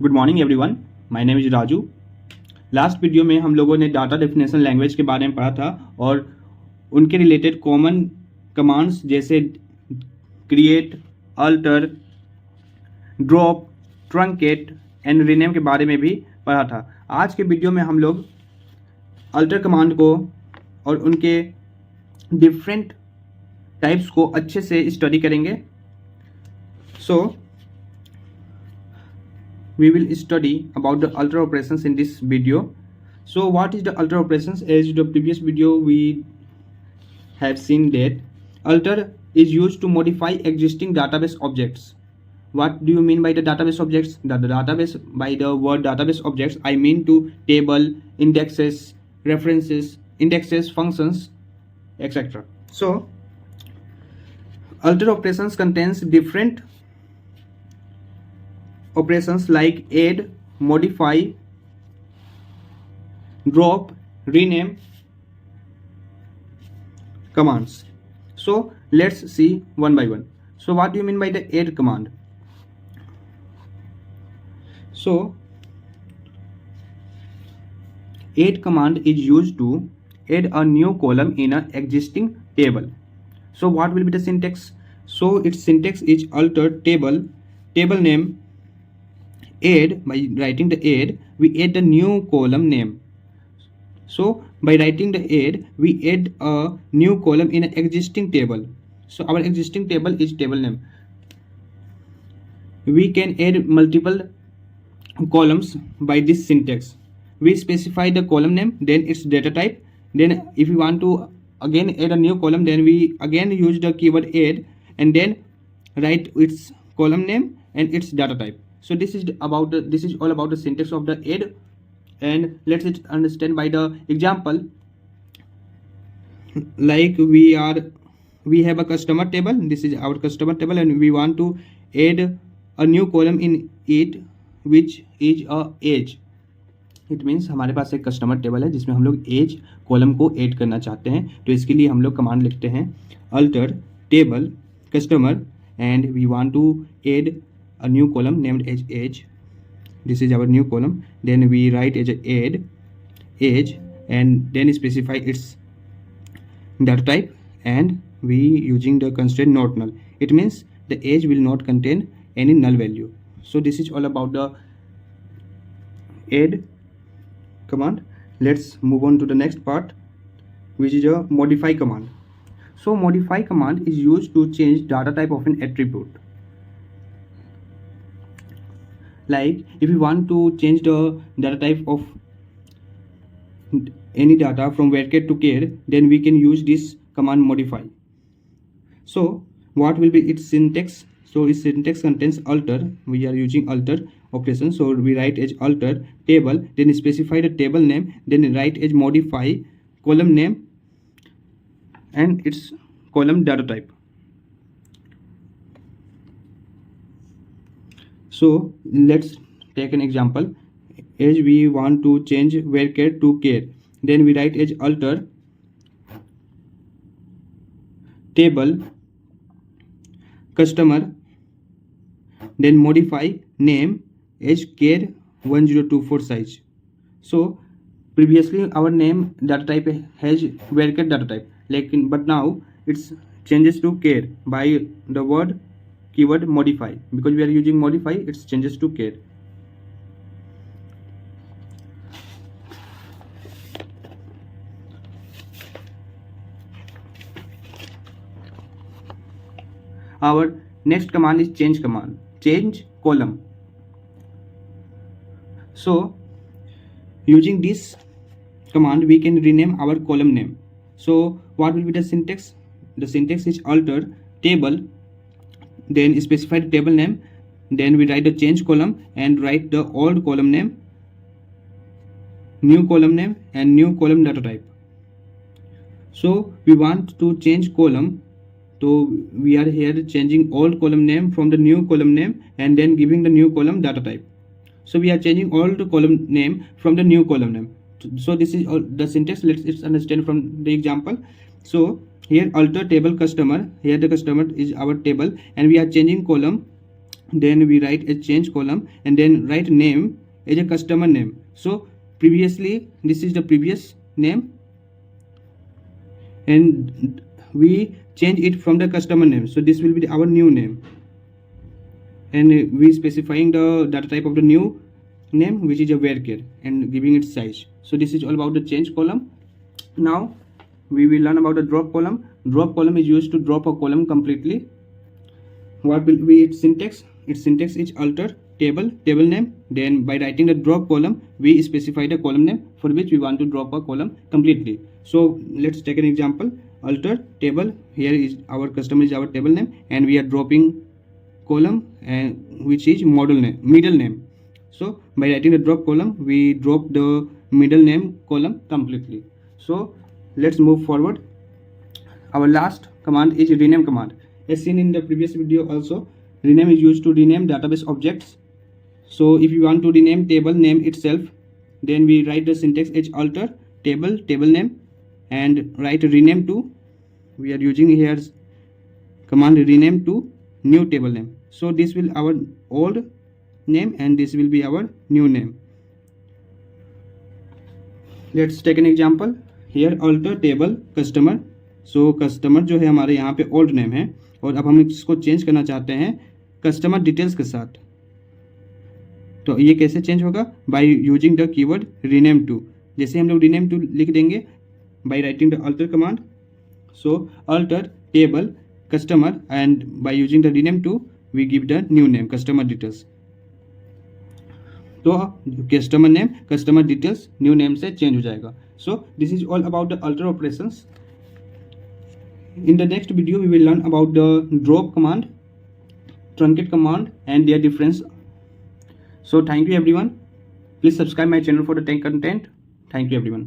Good morning everyone, my name is Raju. Last video में हम लोगों ने डाटा डेफिनेशन लैंग्वेज के बारे में पढ़ा था और उनके रिलेटेड कॉमन कमांड्स जैसे create, alter, drop, truncate and rename के बारे में भी पढ़ा था। आज के वीडियो में हम लोग अल्टर कमांड को और उनके डिफरेंट टाइप्स को अच्छे से स्टडी करेंगे। सो we will study about the alter operations in this video. So what is the alter operations? As the previous video we have seen that alter is used to modify existing database objects. What do you mean by the database objects? The database, by the word database objects, I mean to table, indexes, references, indexes, functions, etc. So alter operations contains different operations like add, modify, drop, rename commands. So let's see one by one. So what do you mean by the add command? So add command is used to add a new column in an existing table. So what will be the syntax? So its syntax is alter table name, add. By writing the add, we add the new column name. So by writing the add, we add a new column in an existing table. So our existing table is table name. We can add multiple columns by this syntax. We specify the column name, then its data type. Then if we want to again add a new column, then we again use the keyword add and then write its column name and its data type. So this is all about the syntax of the add, and let's understand by the example. Like we have a customer table. This is our customer table and we want to add a new column in it which is a age. It means हमारे पास एक customer table है जिसमें हम लोग as column को add करना चाहते हैं। तो इसके लिए हम लोग कमांड लिखते हैं alter table customer and we want to add a new column named as age. This is our new column. Then we write as add age and then specify its data type, and we using the constraint not null. It means the age will not contain any null value. So this is all about the add command. Let's move on to the next part, which is a modify command. So modify command is used to change data type of an attribute. Like if you want to change the data type of any data from varchar to char, then we can use this command modify. So what will be its syntax? So its syntax contains alter. We are using alter operation. So we write as alter table, then specify the table name, then write as modify column name and its column data type. So let's take an example. As we want to change varchar to char, then we write as alter table customer, then modify name as char 1024 size. So previously our name data type has varchar data type, but now it's changes to char by the word keyword modify. Because we are using modify, it changes to char. Our next command is change command, change column. So using this command we can rename our column name. So what will be the syntax? The syntax is alter table, then specify the table name, then we write the change column and write the old column name, new column name and new column data type. So we want to change column, so we are here changing old column name from the new column name and then giving the new column data type. So we are changing old column name from the new column name. So this is all the syntax. Let's understand from the example. So here alter table customer, here the customer is our table and we are changing column then we write a change column and then write name as a customer name. So previously this is the previous name and we change it from the customer name, so this will be our new name, and we specifying the data type of the new name, which is a varchar, and giving it size. So this is all about the change column. Now we will learn about the drop column. Drop column is used to drop a column completely. What will be its syntax? Its syntax is alter table name, then by writing the drop column we specify the column name for which we want to drop a column completely. So let's take an example. Alter table, here is our customer is our table name, and we are dropping column and which is middle name. So by writing the drop column we drop the middle name column completely. So let's move forward. Our last command is rename command. As seen in the previous video also, rename is used to rename database objects. So if you want to rename table name itself, then we write the syntax as alter table name and write rename to, we are using here command rename to new table name. So this will our old name and this will be our new name. Let's take an example. Here alter table customer. So customer जो है हमारे यहाँ पे old name है और अब हम इसको चेंज करना चाहते हैं कस्टमर डिटेल्स के साथ. तो ये कैसे चेंज होगा? By using the keyword rename to. जैसे हम लोग रीनेम टू लिख देंगे by writing the alter command. So alter table customer and by using the rename to we give the new name customer details. तो customer name customer details new name से change हो जाएगा. So this is all about the alter operations. In the next video we will learn about the drop command, truncate command and their difference. So thank you everyone. Please subscribe my channel for the tech content. Thank you everyone.